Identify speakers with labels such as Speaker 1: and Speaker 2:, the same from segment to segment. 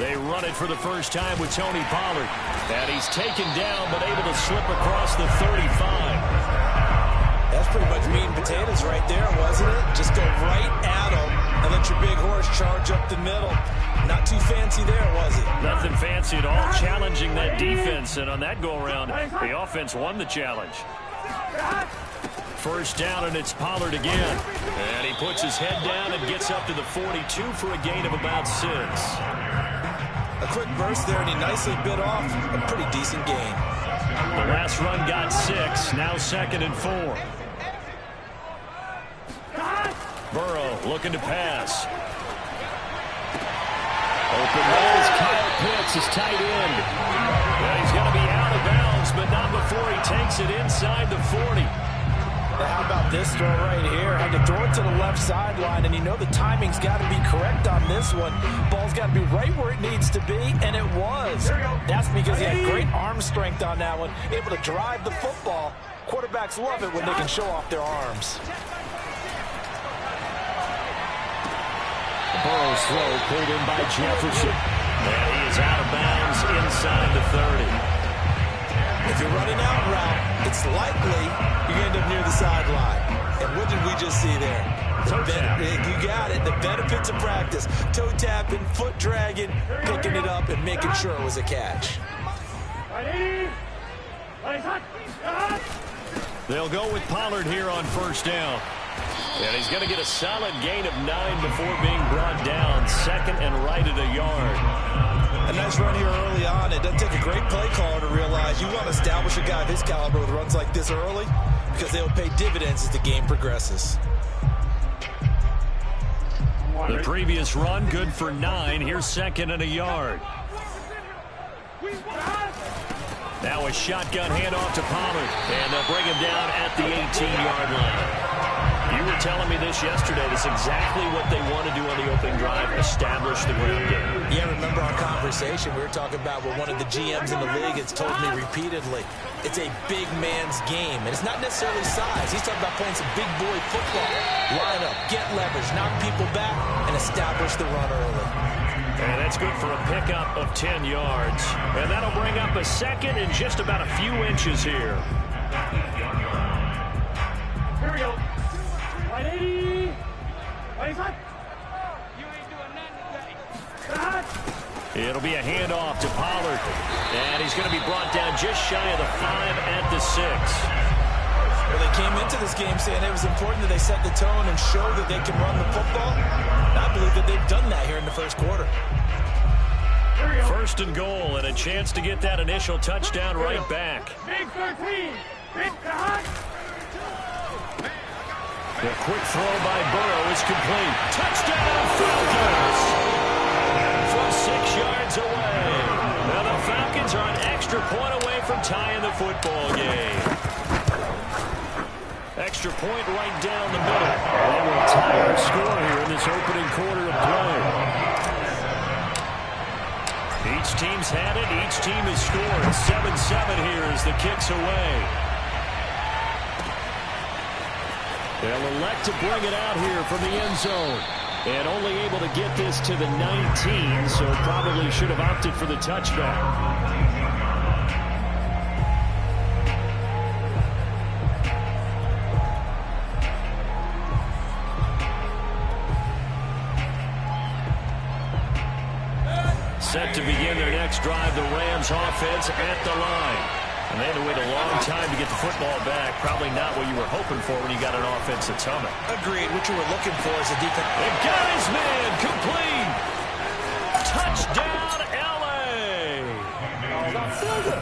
Speaker 1: They run it for the first time with Tony Pollard. And he's taken down, but able to slip across the 35.
Speaker 2: That's pretty much meat and potatoes right there, wasn't it? Just go right at him and let your big horse charge up the middle. Not too fancy there, was it?
Speaker 1: Nothing fancy at all, challenging that defense. And on that go-around, the offense won the challenge. First down, and it's Pollard again. And he puts his head down and gets up to the 42 for a gain of about 6.
Speaker 2: A quick burst there, and he nicely bit off a pretty decent gain.
Speaker 1: The last run got 6, now 2nd and 4. Burrow looking to pass. Open holes, Kyle Pitts, his tight end. Well, he's going to be out of bounds, but not before he takes it inside the 40.
Speaker 2: How about this throw right here? Had to throw it to the left sideline, and you know the timing's got to be correct on this one. Ball's got to be right where it needs to be, and it was. That's because he had great arm strength on that one, able to drive the football. Quarterbacks love it when they can show off their arms.
Speaker 1: Burrow's throw pulled in by Jefferson. And he is out of bounds inside the 30.
Speaker 2: If you're running out route, it's likely you end up near the sideline. And what did we just see there? You got it. The benefits of practice. Toe tapping, foot dragging, picking it up, and making sure it was a catch.
Speaker 1: They'll go with Pollard here on first down. And he's going to get a solid gain of 9 before being brought down. 2nd and right at a yard.
Speaker 2: A nice run here early on. It doesn't take a great play caller to realize you want to establish a guy of his caliber with runs like this early because they'll pay dividends as the game progresses.
Speaker 1: The previous run good for 9. Here's 2nd and a yard. Now a shotgun handoff to Pollard. And they'll bring him down at the 18-yard line. You were telling me this yesterday. That's exactly what they want to do on the opening drive, establish the ground game.
Speaker 2: Yeah, remember our conversation we were talking about where one of the GMs in the league has told me repeatedly, it's a big man's game. And it's not necessarily size. He's talking about playing some big boy football. Line up, get leverage, knock people back, and establish the run early.
Speaker 1: And that's good for a pickup of 10 yards. And that'll bring up a 2nd and just about a few inches here.
Speaker 3: Here we go. 180.
Speaker 1: It'll be a handoff to Pollard. And he's going to be brought down just shy of the 5 at the 6.
Speaker 2: Well, they came into this game saying it was important that they set the tone and show that they can run the football. And I believe that they've done that here in the first quarter.
Speaker 1: First and goal, and a chance to get that initial touchdown right back.
Speaker 3: Big 13. Big cut.
Speaker 1: The quick throw by Burrow is complete. Touchdown, Falcons! From 6 yards away. Now the Falcons are an extra point away from tying the football game. Extra point right down the middle. They will tie our score here in this opening quarter of play. Each team's had it. Each team has scored. 7-7 here as the kick's away. They'll elect to bring it out here from the end zone. And only able to get this to the 19, so probably should have opted for the touchback. Set to begin their next drive, the Rams offense at the line. And they had to wait a long time to get the football back. Probably not what you were hoping for when you got an offense that's humming.
Speaker 2: Agreed. What you were looking for is a defense.
Speaker 1: They got his man complete. Touchdown, L.A.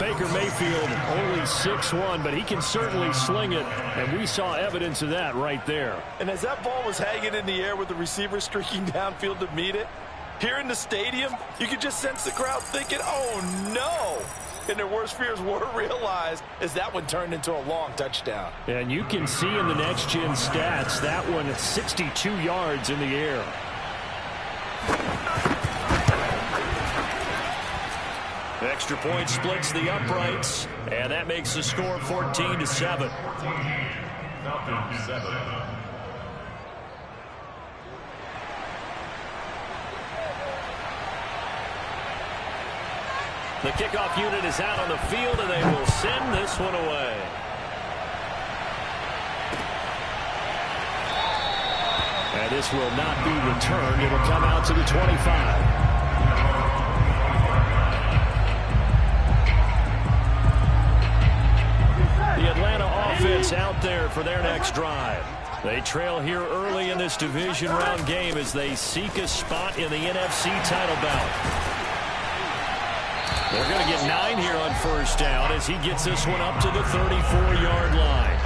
Speaker 1: Baker Mayfield only 6'1", but he can certainly sling it. And we saw evidence of that right there.
Speaker 4: And as that ball was hanging in the air with the receiver streaking downfield to meet it, here in the stadium, you could just sense the crowd thinking, oh, no. And their worst fears were realized as that one turned into a long touchdown.
Speaker 1: And you can see in the next-gen stats, that one is 62 yards in the air. Extra point splits the uprights, and that makes the score 14-7.
Speaker 5: Falcons 7.
Speaker 1: The kickoff unit is out on the field, and they will send this one away. And this will not be returned. It'll come out to the 25. The Atlanta offense out there for their next drive. They trail here early in this division round game as they seek a spot in the NFC title bout. They're going to get 9 here on first down as he gets this one up to the 34-yard line.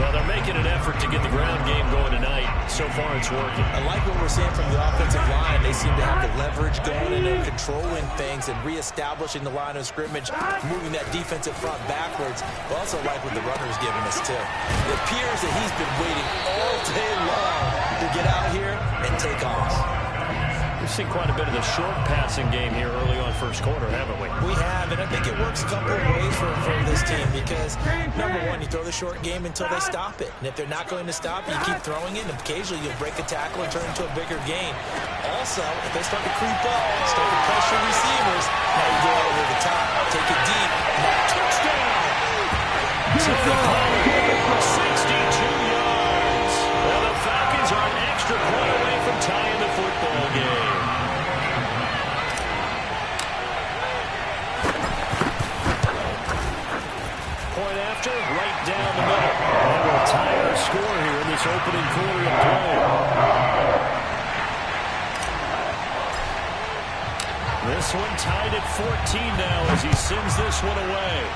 Speaker 1: Well, they're making an effort to get the ground game going tonight. So far, it's working.
Speaker 2: I like what we're seeing from the offensive line. They seem to have the leverage going in and controlling things and reestablishing the line of scrimmage, moving that defensive front backwards. I also like what the runner's giving us, too. It appears that he's been waiting all day long to get out here and take off.
Speaker 1: We've seen quite a bit of the short passing game here early on first quarter, haven't we?
Speaker 2: We have, and I think it works a couple of ways for this team because, number one, you throw the short game until they stop it. And if they're not going to stop it, you keep throwing it, and occasionally you'll break a tackle and turn it into a bigger gain. Also, if they start to creep up, start to pressure receivers, now you go over the top, take it deep, now touchdown!
Speaker 1: To the power, 62 yards. Well, the Falcons are an extra point away from tying the football game. Point after, right down the middle. And we'll tie our score here in this opening quarter of play. This one tied at 14 now as he sends this one away.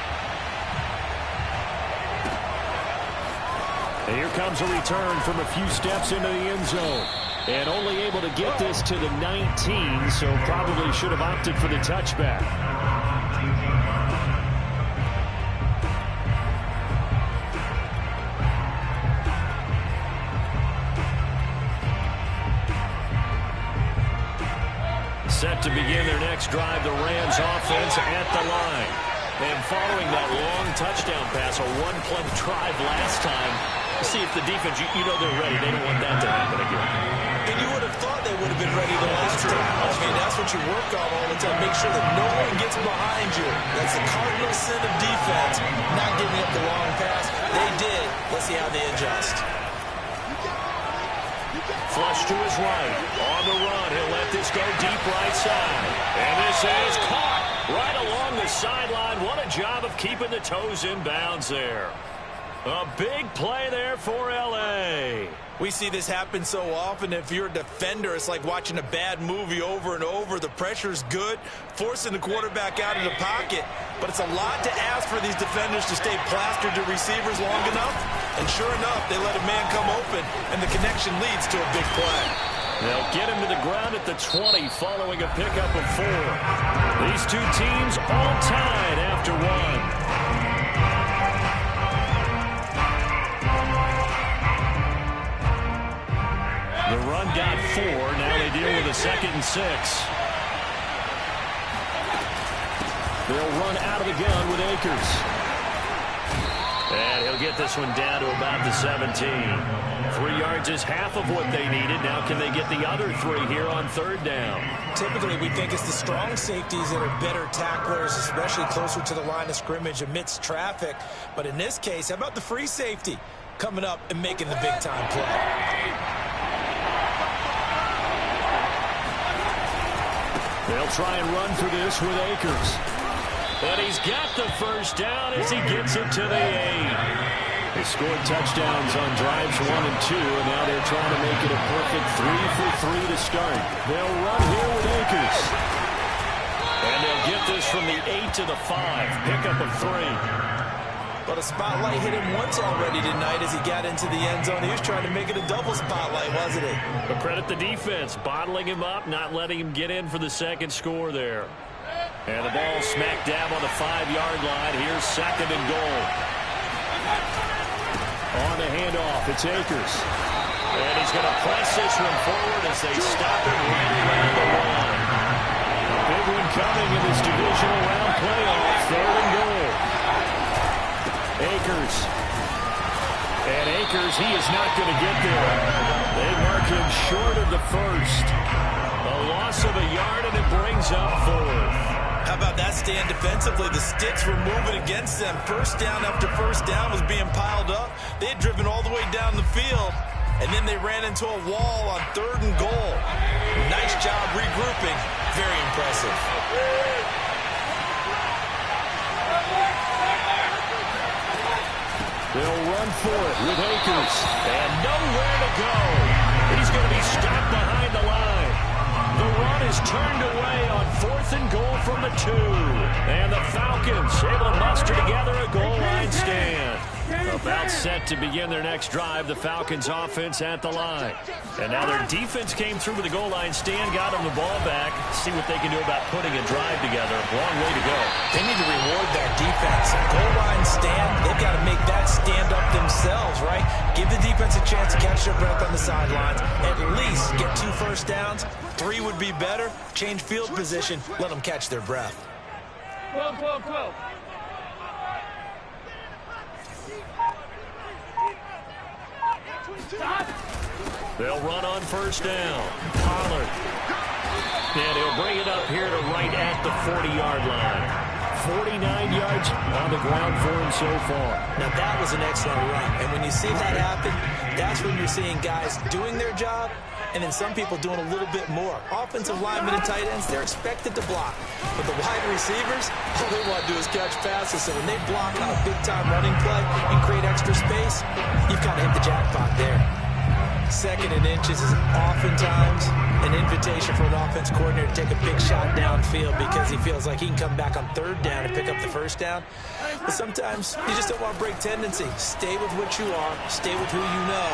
Speaker 1: And here comes a return from a few steps into the end zone. And only able to get this to the 19, so probably should have opted for the touchback. Set to begin their next drive, the Rams offense at the line. And following that long touchdown pass, a one-play drive last time, see if the defense, you know they're ready. They don't want that to happen again.
Speaker 2: And you would have thought they would have been ready the last time. I mean, that's what you work on all the time. Make sure that no one gets behind you. That's the cardinal sin of defense, not giving up the long pass. They did. Let's see how they adjust.
Speaker 1: Flush to his right. On the run, he'll let this go deep right side. And this is caught right along the sideline. What a job of keeping the toes in bounds there. A big play there for L.A.
Speaker 2: We see this happen so often. If you're a defender, it's like watching a bad movie over and over. The pressure's good, forcing the quarterback out of the pocket. But it's a lot to ask for these defenders to stay plastered to receivers long enough. And sure enough, they let a man come open, and the connection leads to a big play.
Speaker 1: They'll get him to the ground at the 20 following a pickup of 4. These two teams all tied after one. The run got 4. Now they deal with a 2nd and 6. They'll run out of the gun with Akers. And he'll get this one down to about the 17. 3 yards is half of what they needed. Now can they get the other 3 here on 3rd down?
Speaker 2: Typically, we think it's the strong safeties that are better tacklers, especially closer to the line of scrimmage amidst traffic. But in this case, how about the free safety coming up and making the big-time play?
Speaker 1: They'll try and run for this with Akers. And he's got the first down as he gets it to the 8. They scored touchdowns on drives 1 and 2, and now they're trying to make it a perfect 3 for 3 to start. They'll run here with Akers. And they'll get this from the 8 to the 5. Pickup of 3.
Speaker 2: But a spotlight hit him once already tonight as he got into the end zone. He was trying to make it a double spotlight, wasn't he?
Speaker 1: But credit the defense, bottling him up, not letting him get in for the second score there. And the ball smack dab on the 5-yard line. Here's 2nd and goal. On the handoff, it's Akers. And he's going to press this one forward as they stop it right around the line. A big one coming in this divisional round playoff. 3rd and goal. Akers. And Akers, he is not going to get there. They mark him short of the 1st. A loss of a yard, and it brings up 4th.
Speaker 2: How about that last stand defensively. The sticks were moving against them. First down after first down was being piled up. They had driven all the way down the field, and then they ran into a wall on 3rd and goal. Nice job regrouping. Very impressive.
Speaker 1: They'll run for it with Akers. And nowhere to go. He's going to be stopped behind the line. The run is turned away on 4th and goal from the 2. And the Falcons able to muster together a goal line stand. About set to begin their next drive, the Falcons offense at the line. And now their defense came through with the goal line stand, got them the ball back. See what they can do about putting a drive together. Long way to go.
Speaker 2: They need to reward that defense. Goal line stand, they've got to make that stand up themselves, right? Give the defense a chance to catch their breath on the sidelines. At least get 2 first downs. 3 would be better. Change field position. Let them catch their breath.
Speaker 3: 12.
Speaker 1: They'll run on first down. Pollard. And he'll bring it up here to right at the 40-yard line. 49 yards on the ground for him so far.
Speaker 2: Now, that was an excellent run. And when you see that happen, that's when you're seeing guys doing their job and then some people doing a little bit more. Offensive linemen and tight ends, they're expected to block. But the wide receivers, all they want to do is catch passes. So when they block on a big-time running play and create extra space, you've kind of hit the jackpot there. 2nd and inches is oftentimes an invitation for an offense coordinator to take a big shot downfield because he feels like he can come back on 3rd down and pick up the first down. But sometimes you just don't want to break tendency. Stay with what you are, stay with who you know,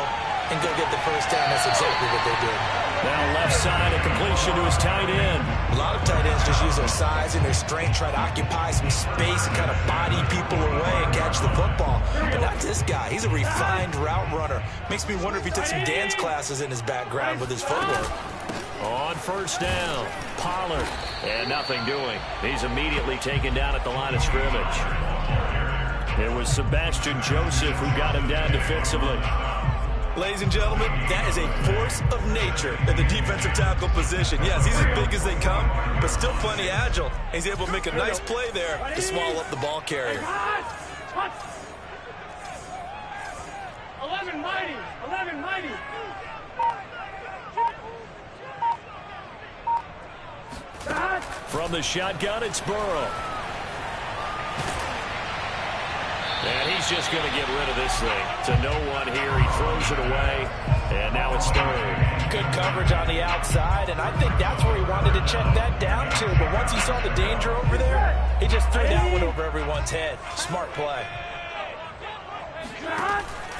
Speaker 2: and go get the first down. That's exactly what they did.
Speaker 1: Now left side, a completion to his tight end.
Speaker 2: A lot of tight ends just use their size and their strength, try to occupy some space and kind of body people away and catch the football. But not this guy. He's a refined route runner. Makes me wonder if he took some dance classes in his background with his footwork.
Speaker 1: On first down, Pollard, and nothing doing. He's immediately taken down at the line of scrimmage. It was Sebastian Joseph who got him down defensively.
Speaker 4: Ladies and gentlemen, that is a force of nature in the defensive tackle position. Yes, he's as big as they come, but still plenty agile. He's able to make a nice play there to swallow up the ball carrier.
Speaker 3: 11 mighty.
Speaker 1: From the shotgun, it's Burrow. And he's just going to get rid of this thing to no one here. He throws it away, and now it's 3rd.
Speaker 2: Good coverage on the outside, and I think that's where he wanted to check that down to. But once he saw the danger over there, he just threw that one over everyone's head. Smart play.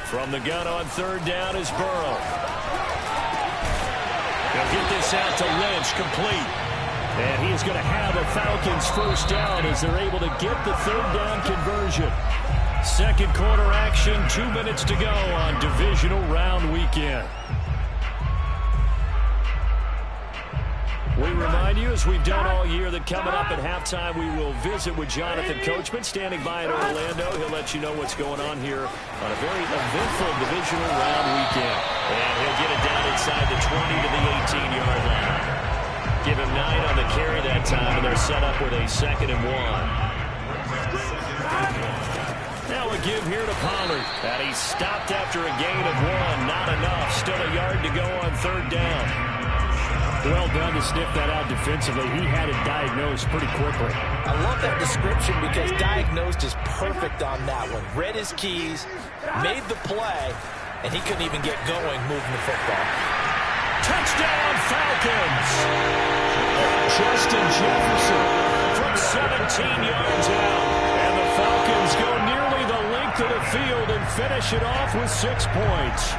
Speaker 1: From the gun on 3rd down is Burrow. He'll get this out to Lynch, complete. And he's going to have a Falcons first down as they're able to get the 3rd down conversion. 2nd quarter action, 2 minutes to go on divisional round weekend. We remind you, as we've done all year, that coming up at halftime, we will visit with Jonathan Coachman, standing by in Orlando. He'll let you know what's going on here on a very eventful divisional round weekend. And he'll get it down inside the 20 to the 18-yard line. Give him 9 on the carry that time, and they're set up with a 2nd and 1. Now a give here to Pollard. And he's stopped after a gain of 1. Not enough. Still a yard to go on 3rd down. Well done to sniff that out defensively. He had it diagnosed pretty quickly.
Speaker 2: I love that description because diagnosed is perfect on that one. Read his keys, made the play, and he couldn't even get going moving the football.
Speaker 1: Touchdown, Falcons! Justin Jefferson from 17 yards out. And the Falcons go nearly the length of the field and finish it off with 6 points.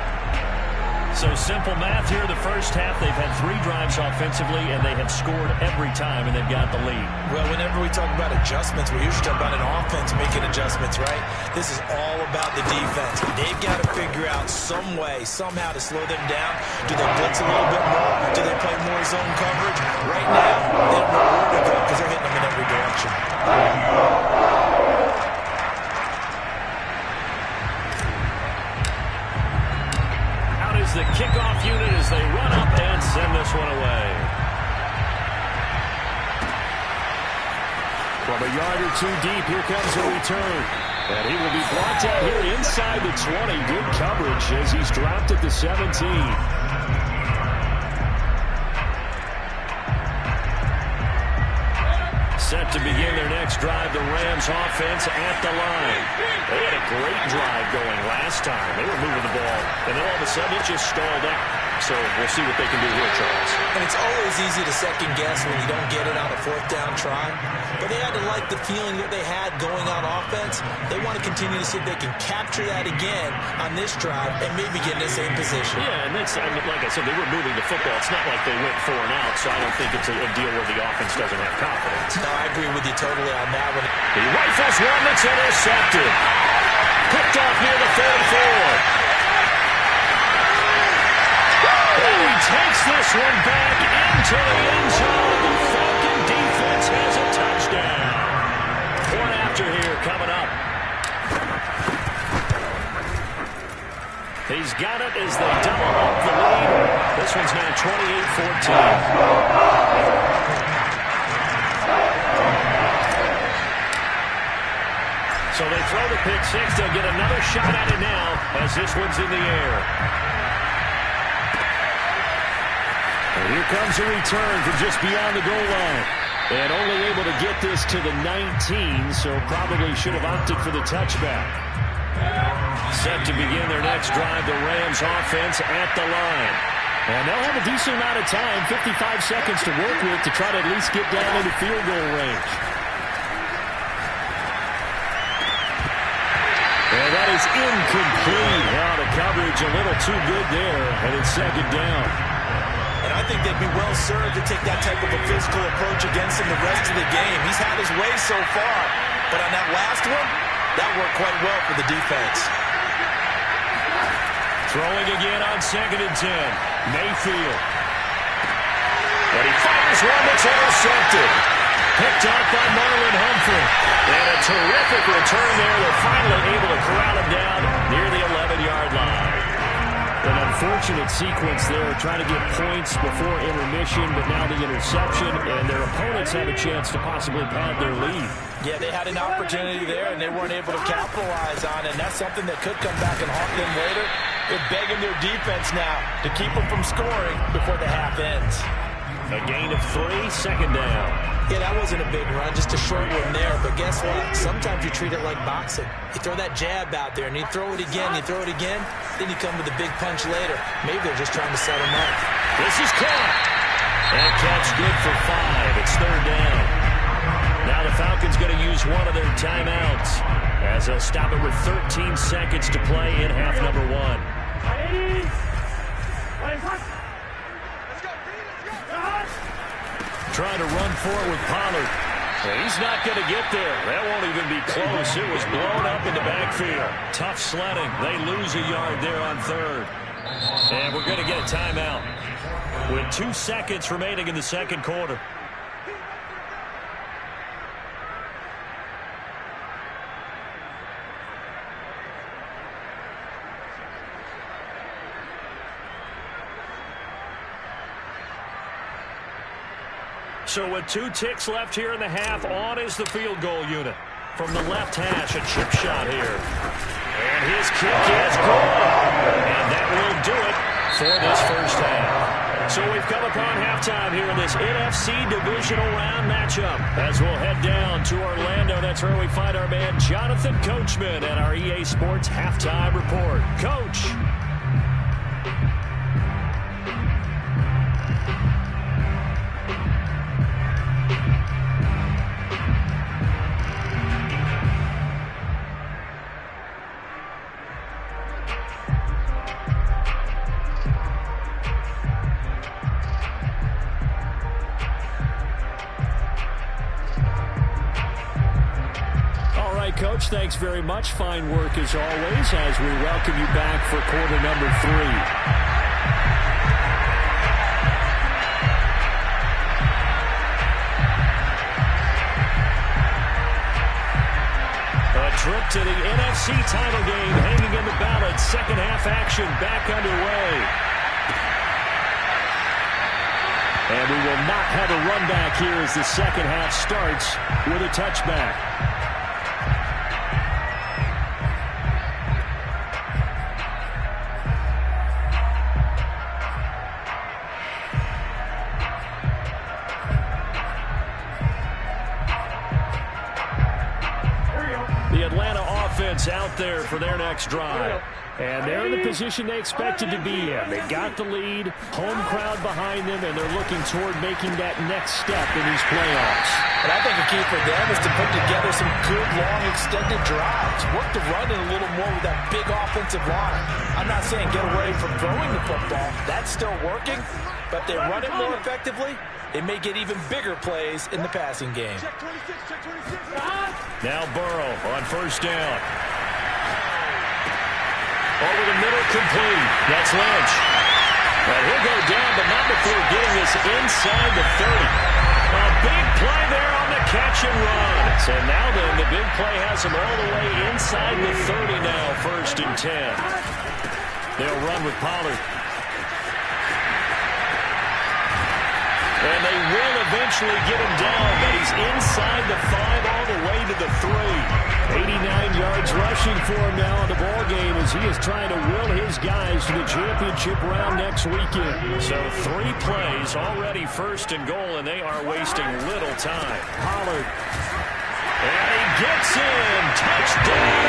Speaker 1: So simple math here. The first half, they've had 3 drives offensively, and they have scored every time, and they've got the lead.
Speaker 2: Well, whenever we talk about adjustments, we usually talk about an offense making adjustments, right? This is all about the defense. They've got to figure out some way, somehow to slow them down. Do they blitz a little bit more? Do they play more zone coverage? Right now, they don't know where to go because they're hitting them in every direction.
Speaker 1: The kickoff unit as they run up and send this one away. From a yard or two deep, here comes a return. And he will be blocked out here inside the 20. Good coverage as he's dropped at the 17. Set to begin their next drive, the Rams offense at the line. They had a great drive going last time. They were moving the ball, and then all of a sudden it just stalled out. So we'll see what they can do here, Charles.
Speaker 2: And it's always easy to second guess when you don't get it on a fourth down try. But they had to like the feeling that they had going on offense. They want to continue to see if they can capture that again on this drive and maybe get in the same position.
Speaker 1: Yeah, and that's, I mean, like I said, they were moving the football. It's not like they went 4 and out, so I don't think it's a deal where the offense doesn't have confidence.
Speaker 2: No, I agree with you totally on that one.
Speaker 1: He rifles one that's intercepted. Picked off near the 34. And he takes this one back into the end zone. The Falcon defense has a touchdown. Point after here coming up. He's got it as they double up the lead. This one's now 28-14. So they throw the pick six. They'll get another shot at it now as this one's in the air. And here comes a return from just beyond the goal line. And only able to get this to the 19, so probably should have opted for the touchback. Set to begin their next drive, the Rams offense at the line. And they'll have a decent amount of time, 55 seconds to work with to try to at least get down into field goal range. And that is incomplete. Now the coverage a little too good there, and it's second down.
Speaker 2: And I think they'd be well served to take that type of a physical approach against him the rest of the game. He's had his way so far, but on that last one, that worked quite well for the defense.
Speaker 1: Throwing again on 2nd and 10. Mayfield. But he fires one that's intercepted. Picked up by Marlon Humphrey. And a terrific return there. They're finally able to corral him down near the 11-yard line. An unfortunate sequence there, trying to get points before intermission, but now the interception, and their opponents have a chance to possibly pad their lead.
Speaker 2: Yeah, they had an opportunity there, and they weren't able to capitalize on it, and that's something that could come back and haunt them later. They're begging their defense now to keep them from scoring before the half ends.
Speaker 1: A gain of 3, second down.
Speaker 2: Yeah, that wasn't a big run, just a short one there. But guess what? Sometimes you treat it like boxing. You throw that jab out there, and you throw it again, you throw it again, then you come with a big punch later. Maybe they're just trying to set him up.
Speaker 1: This is caught. And catch good for 5. It's third down. Now the Falcons going to use one of their timeouts as they'll stop it with 13 seconds to play in half number 1. Trying to run forward with Pollard. He's not going to get there. That won't even be close. It was blown up in the backfield. Tough sledding. They lose a yard there on third. And we're going to get a timeout with 2 seconds remaining in the second quarter. So with 2 ticks left here in the half, on is the field goal unit. From the left hash, a chip shot here. And his kick is good. And that will do it for this first half. So we've come upon halftime here in this NFC Divisional Round matchup. As we'll head down to Orlando, that's where we find our man Jonathan Coachman at our EA Sports Halftime Report. Coach. Coach, thanks very much. Fine work as always as we welcome you back for quarter number 3. A trip to the NFC title game hanging in the balance. Second half action back underway. And we will not have a run back here as the second half starts with a touchback. The Atlanta offense out there for their next drive. And they're in the position they expected to be in. They got the lead, home crowd behind them, and they're looking toward making that next step in these playoffs.
Speaker 2: But I think a key for them is to put together some good, long, extended drives. Work the run in a little more with that big offensive line. I'm not saying get away from throwing the football. That's still working. But if they run it more effectively, they may get even bigger plays in the passing game.
Speaker 1: Now Burrow on first down. Over the middle, complete. That's Lynch. Well, he'll go down, but not before getting this inside the 30. A big play there on the catch and run. So now then, the big play has him all the way inside the 30 now, 1st and 10. They'll run with Pollard. And they will eventually get him down, but he's inside the 5 all the way to the 3. 89 yards rushing for him now in the ball game as he is trying to will his guys to the championship round next weekend. So 3 plays already 1st and goal, and they are wasting little time. Pollard. And he gets in. Touchdown.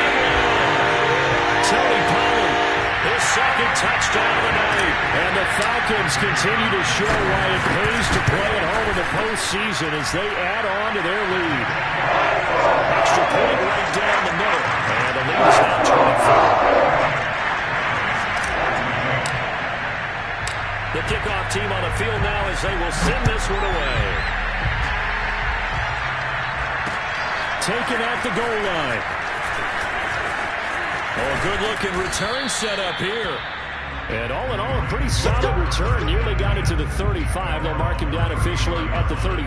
Speaker 1: Tony Pollard. His second touchdown of the night. And the Falcons continue to show why it pays to play at home in the postseason as they add on to their lead. Extra point right down the middle. And the lead is now 24. The kickoff team on the field now as they will send this one away. Taken at the goal line. Oh, good-looking return set up here. And all in all, a pretty solid return. Nearly got it to the 35. They'll mark him down officially at the 34.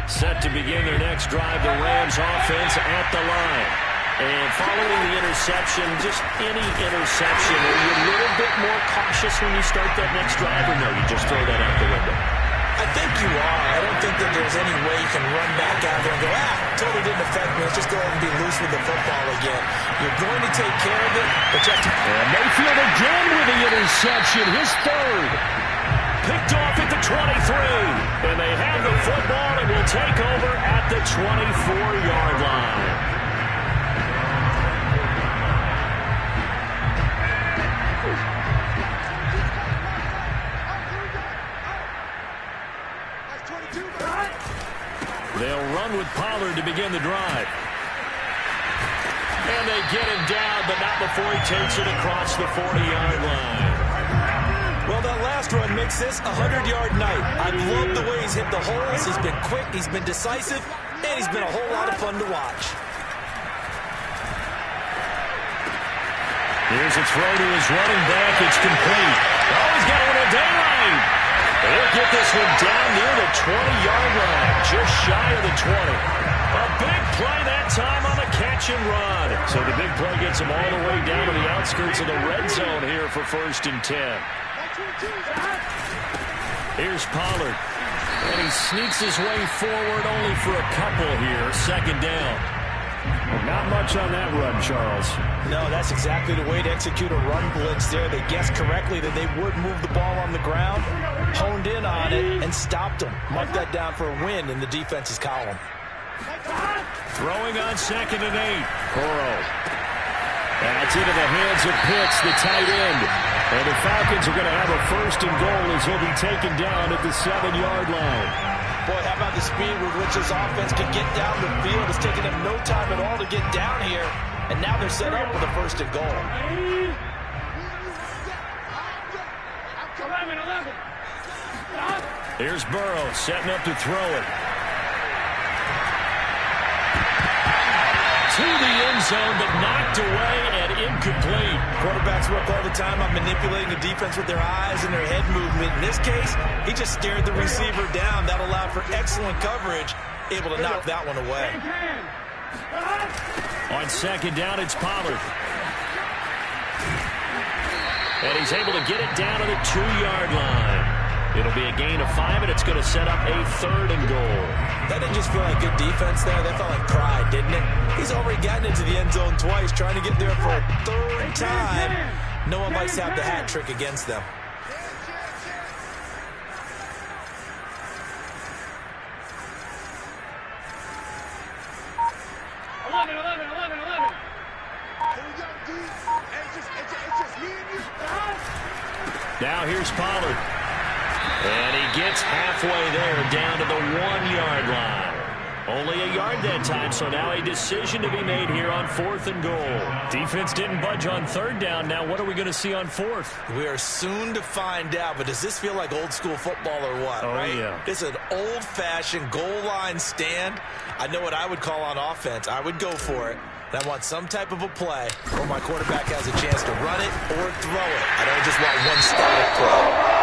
Speaker 1: Set to begin their next drive, the Rams offense at the line. And following the interception, just any interception, are you a little bit more cautious when you start that next drive, or no, you just throw that out the window?
Speaker 2: I think you are. I don't think that there's any way you can run back out there and go, totally didn't affect me. Let's just go ahead and be loose with the football again. You're going to take care of it, but you have to...
Speaker 1: And Mayfield again with the interception, his 3rd. Picked off at the 23. And they have the football and will take over at the 24-yard line. They'll run with Pollard to begin the drive. And they get him down, but not before he takes it across the 40-yard line.
Speaker 2: Well, that last run makes this a 100-yard night. I love the way he's hit the holes. He's been quick, he's been decisive, and he's been a whole lot of fun to watch.
Speaker 1: Here's a throw to his running back. It's complete. Oh, he's got a little daylight. They'll get this one down near the 20-yard line, just shy of the 20. A big play that time on the catch and run. So the big play gets him all the way down to the outskirts of the red zone here for 1st and 10. Here's Pollard. And he sneaks his way forward only for a couple here. 2nd down. Not much on that run, Charles.
Speaker 2: No, that's exactly the way to execute a run blitz there. They guessed correctly that they would move the ball on the ground, honed in on it, and stopped them. Mark that down for a win in the defense's column.
Speaker 1: Throwing on 2nd and 8. Burrow. That's into the hands of Pitts, the tight end. And the Falcons are going to have a 1st and goal as he'll be taken down at the 7-yard line.
Speaker 2: Boy, how about the speed with which this offense can get down the field? It's taken them no time at all to get down here. And now they're set up with a 1st and goal.
Speaker 3: 11.
Speaker 1: Here's Burrow setting up to throw it. To the end zone, but knocked away and incomplete.
Speaker 2: Quarterbacks work all the time on manipulating the defense with their eyes and their head movement. In this case, he just stared the receiver down. That allowed for excellent coverage, able to knock that one away.
Speaker 1: On 2nd down, it's Pollard. And he's able to get it down to the 2-yard line. It'll be a gain of 5, and it's going to set up a 3rd and goal.
Speaker 2: That didn't just feel like good defense there. That felt like pride, didn't it? He's already gotten into the end zone twice, trying to get there for a 3rd time. No one likes to have the hat trick against them.
Speaker 1: Now here's Pollard. And he gets halfway there, down to the 1-yard line. Only a yard that time, so now a decision to be made here on 4th and goal. Defense didn't budge on 3rd down. Now what are we going to see on 4th?
Speaker 2: We are soon to find out, but does this feel like old school football or what, right?
Speaker 1: Yeah.
Speaker 2: It's an old-fashioned goal line stand. I know what I would call on offense. I would go for it. And I want some type of a play where my quarterback has a chance to run it or throw it. I don't just want one static play.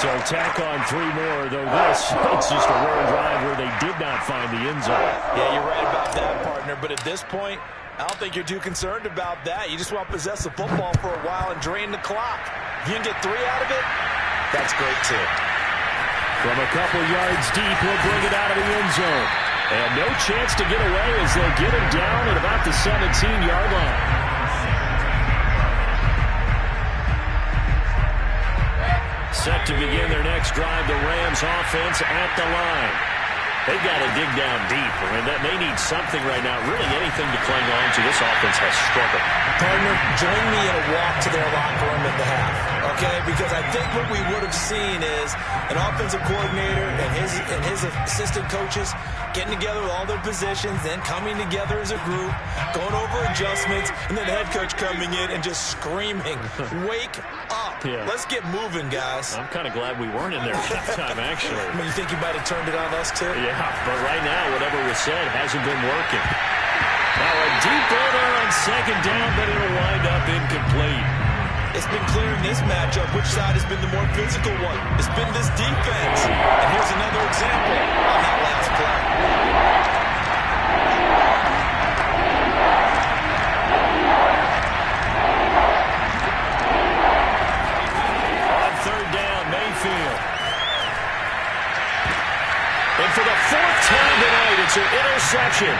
Speaker 1: So tack on 3 more, though this, it's just a rare drive where they did not find the end zone.
Speaker 2: Yeah, you're right about that, partner. But at this point, I don't think you're too concerned about that. You just want to possess the football for a while and drain the clock. If you can get 3 out of it, that's great, too.
Speaker 1: From a couple yards deep, he'll bring it out of the end zone. And no chance to get away as they'll get him down at about the 17-yard line. Set to begin their next drive, the Rams offense at the line. They've got to dig down deep. I mean, they need something right now, really anything to cling on to. This offense has struggled.
Speaker 2: Partner, join me in a walk to their locker room at the half, okay? Because I think what we would have seen is an offensive coordinator and his assistant coaches getting together with all their positions, then coming together as a group, going over adjustments, and then the head coach coming in and just screaming, wake up.
Speaker 1: Yeah.
Speaker 2: Let's get moving, guys.
Speaker 1: I'm kind of glad we weren't in there at that time, actually.
Speaker 2: I mean, you think you might have turned it on us, too?
Speaker 1: Yeah, but right now, whatever was said hasn't been working. Now a deep ball there on 2nd down, but it'll wind up incomplete.
Speaker 2: It's been clear in this matchup which side has been the more physical one. It's been this defense. And here's another example on that last play.
Speaker 1: On 3rd down, Mayfield. And for the 4th time tonight, it's an interception.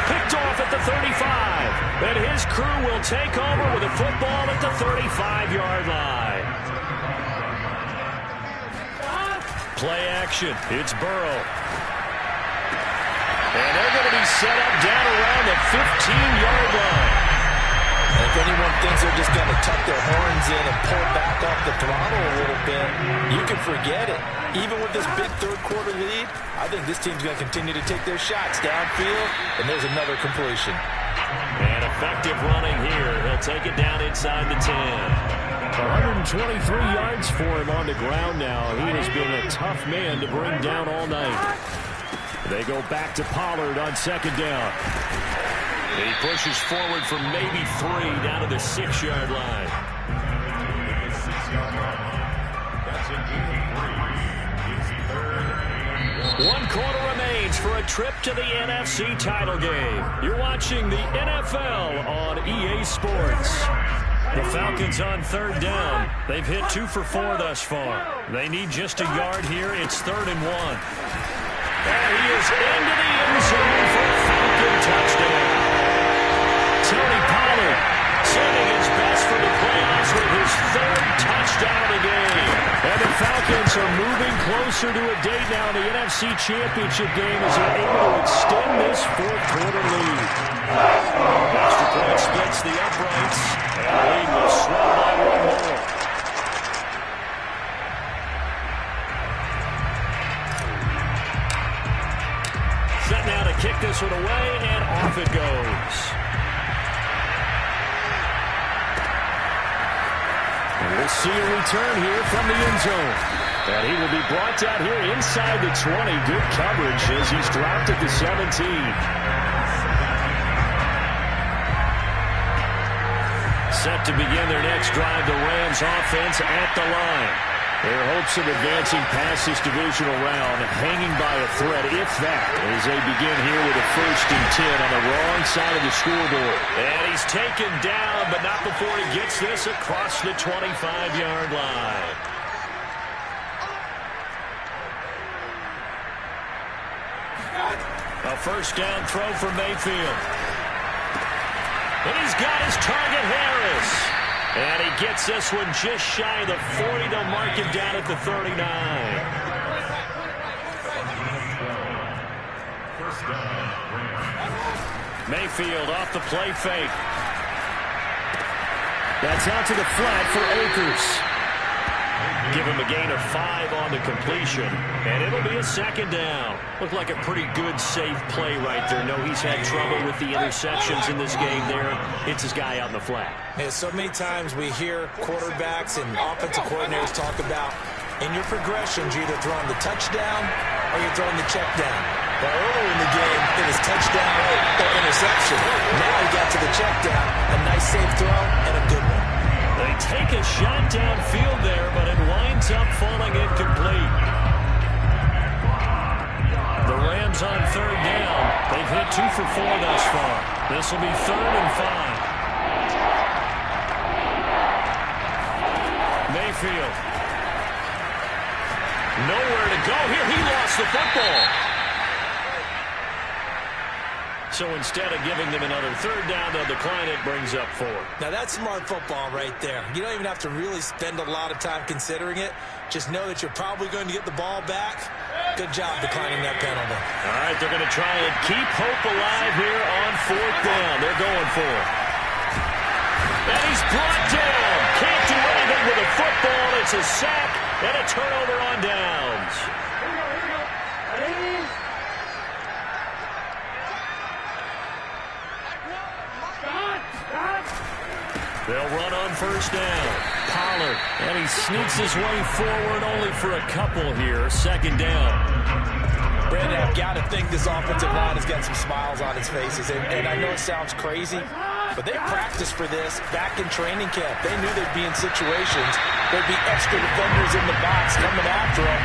Speaker 1: Picked off at the 35. And his crew will take over with a football at the 35-yard line. Play action. It's Burrow. And they're going to be set up down around the 15-yard line.
Speaker 2: And if anyone thinks they're just going to tuck their horns in and pull back off the throttle a little bit, you can forget it. Even with this big 3rd quarter lead, I think this team's going to continue to take their shots downfield, and there's another completion.
Speaker 1: And effective running here. He'll take it down inside the 10. 123 yards for him on the ground now. He has been a tough man to bring down all night. They go back to Pollard on 2nd down. And he pushes forward for maybe 3 down to the 6-yard line. One quarter remains for a trip to the NFC title game. You're watching the NFL on EA Sports. The Falcons on 3rd down. They've hit 2 for 4 thus far. They need just a yard here. It's 3rd and 1. And he is into the end zone for a Falcon touchdown. Tony Pollard sending his best for the playoffs with his 3rd touchdown of the game. And the Falcons are moving closer to a date now in the NFC Championship game as they're able to extend this 4th quarter lead. Extra point splits the uprights, and the lead will swell by 1 more. Set now to kick this one away, and off it goes. And we'll see a return here from the end zone. And he will be brought down here inside the 20. Good coverage as he's dropped at the 17. Set to begin their next drive, the Rams offense at the line. Their hopes of advancing past this divisional round hanging by a thread, if that, as they begin here with a 1st and 10 on the wrong side of the scoreboard. And he's taken down, but not before he gets this across the 25-yard line. A 1st down throw for Mayfield. And he's got his target, Harris. And he gets this one just shy of the 40. They'll mark him down at the 39. Mayfield off the play fake. That's out to the flat for Akers. Give him a gain of 5 on the completion, and it'll be a 2nd down. Looked like a pretty good, safe play right there. No, he's had trouble with the interceptions in this game there. It's his guy out in the flat.
Speaker 2: And so many times we hear quarterbacks and offensive coordinators talk about, in your progressions, you're either throwing the touchdown or you're throwing the check down. But earlier in the game, it was touchdown or interception. Now he got to the check down, a nice safe throw, and a good one.
Speaker 1: They take a shot downfield there, but it winds up falling incomplete. The Rams on 3rd down. They've hit 2 for 4 thus far. This will be 3rd and 5. Mayfield. Nowhere to go here. He lost the football. So instead of giving them another 3rd down, they'll decline it, brings up 4.
Speaker 2: Now that's smart football right there. You don't even have to really spend a lot of time considering it. Just know that you're probably going to get the ball back. Good job declining that penalty.
Speaker 1: All right, they're going to try and keep hope alive here on 4th down. They're going for it. And he's brought down. Can't do anything with a football. It's a sack and a turnover on downs. They'll run on 1st down. Pollard, and he sneaks his way forward only for a couple here. 2nd down.
Speaker 2: Brandon, I've got to think this offensive line has got some smiles on its faces. And I know it sounds crazy, but they practiced for this back in training camp. They knew they'd be in situations. There'd be extra defenders in the box coming after them,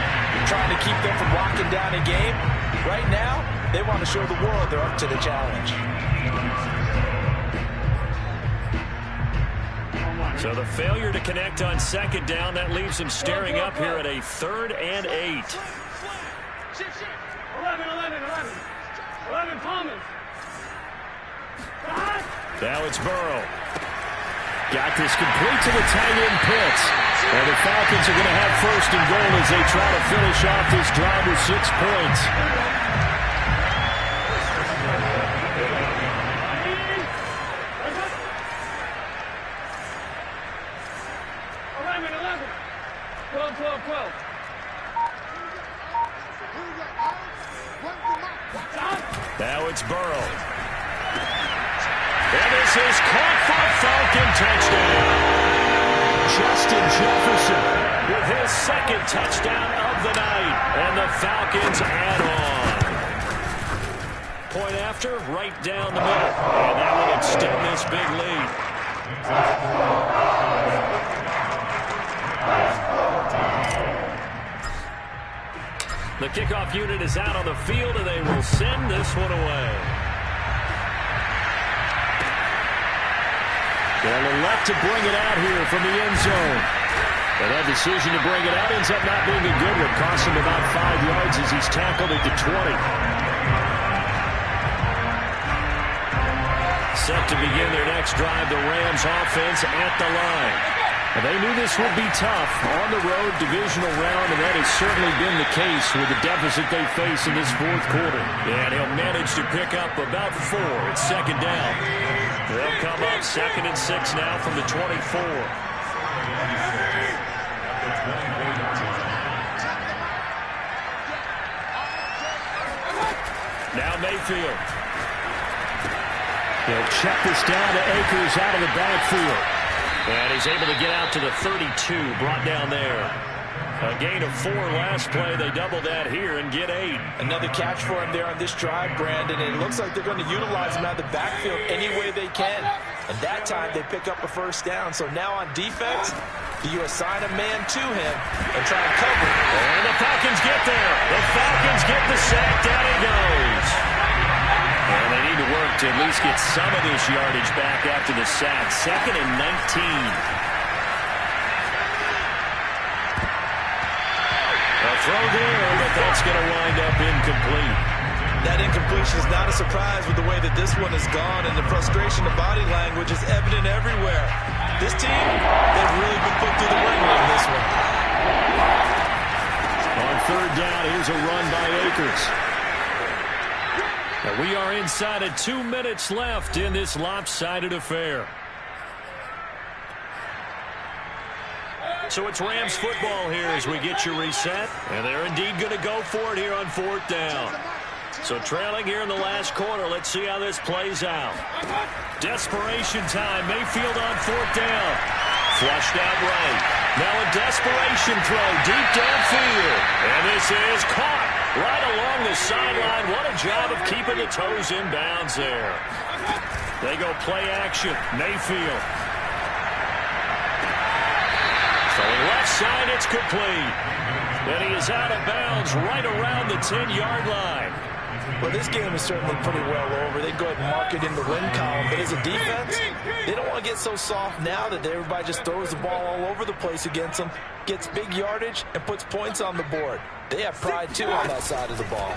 Speaker 2: trying to keep them from locking down a game. Right now, they want to show the world they're up to the challenge.
Speaker 1: So the failure to connect on 2nd down, that leaves him staring up here at a 3rd and 8.
Speaker 3: 11, Thomas.
Speaker 1: Now it's Burrow. Got this complete to the tight end Pitts. And the Falcons are going to have 1st and goal as they try to finish off this drive with 6 points. Now it's Burrow. And this is caught for a Falcon touchdown. Justin Jefferson with his 2nd touchdown of the night. And the Falcons add on. Point after, right down the middle. And that will extend this big lead. The kickoff unit is out on the field, and they will send this one away. They'll elect to bring it out here from the end zone. And that decision to bring it out ends up not being a good one. Costs him about 5 yards as he's tackled at the 20. Set to begin their next drive, the Rams offense at the line. And they knew this would be tough on the road, divisional round, and that has certainly been the case with the deficit they face in this 4th quarter. And he'll manage to pick up about 4. It's 2nd down. They'll come up 2nd and 6 now from the 24. Now Mayfield. He'll check this down to Akers out of the backfield. And he's able to get out to the 32, brought down there. A gain of 4 last play. They double that here and get 8.
Speaker 2: Another catch for him there on this drive, Brandon. And it looks like they're going to utilize him out of the backfield any way they can. And that time they pick up a 1st down. So now on defense, You assign a man to him and try to cover it.
Speaker 1: And the Falcons get there. The Falcons get the sack. Down he goes. And they need to work to at least get some of this yardage back after the sack. 2nd and 19. A throw there, but that's going to wind up incomplete.
Speaker 4: That incompletion is not a surprise with the way that this one has gone, and the frustration of body language is evident everywhere. This team, they've really been put through the ringer on this one.
Speaker 1: On 3rd down, here's a run by Akers. And we are inside of 2 minutes left in this lopsided affair. So it's Rams football here as we get you reset. And they're indeed going to go for it here on 4th down. So trailing here in the last quarter. Let's see how this plays out. Desperation time. Mayfield on 4th down. Flushed out right. Now a desperation throw deep downfield. And this is caught right along the sideline. What a job of keeping the toes in bounds there. They go play action. Mayfield. Throwing left side, it's complete. And he is out of bounds right around the 10-yard line.
Speaker 2: Well, this game is certainly pretty well over. They go ahead and mark it in the win column. But as a defense, they don't want to get so soft now that everybody just throws the ball all over the place against them, gets big yardage, and puts points on the board. They have pride, too, on that side of the ball.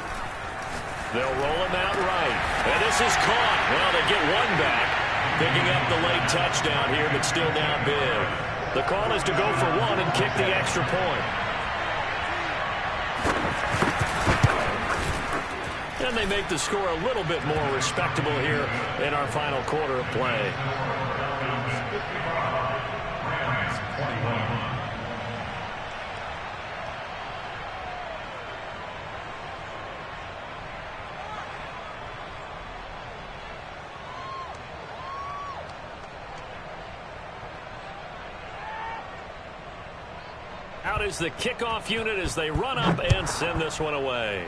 Speaker 1: They'll roll him out right. And this is caught. Well, they get one back. Picking up the late touchdown here, but still down big. The call is to go for one and kick the extra point. And they make the score a little bit more respectable here in our final quarter of play. Out is the kickoff unit as they run up and send this one away.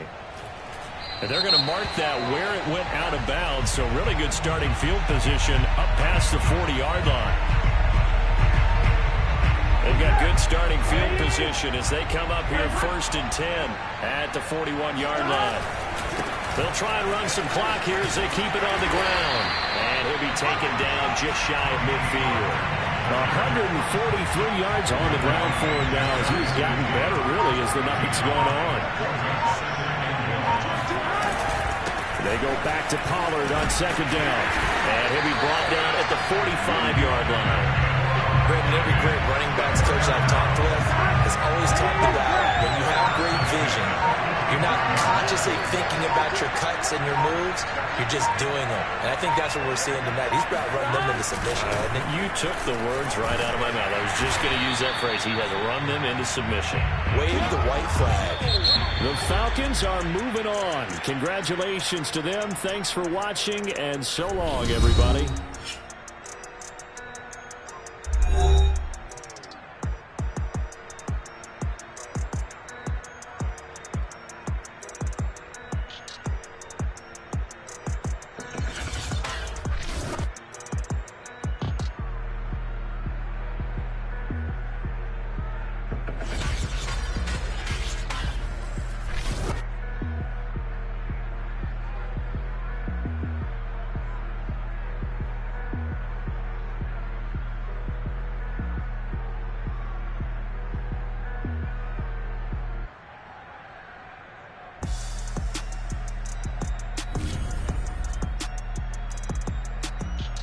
Speaker 1: And they're going to mark that where it went out of bounds, so really good starting field position up past the 40-yard line. They've got good starting field position as they come up here 1st and 10 at the 41-yard line. They'll try and run some clock here as they keep it on the ground. And he'll be taken down just shy of midfield. 143 yards on the ground for him now as he's gotten better really as the night's gone on. They go back to Pollard on 2nd down. And he'll be brought down at the 45-yard line.
Speaker 2: Brandon, every great running backs coach I've talked with has always talked about when you have great vision, you're not consciously thinking about your cuts and your moves, you're just doing them. And I think that's what we're seeing tonight. He's about to run them into submission.
Speaker 1: You took the words right out of my mouth. I was just going to use that phrase. He has run them into submission.
Speaker 2: Wave the white flag.
Speaker 1: The Falcons are moving on. Congratulations to them. Thanks for watching, and so long, everybody.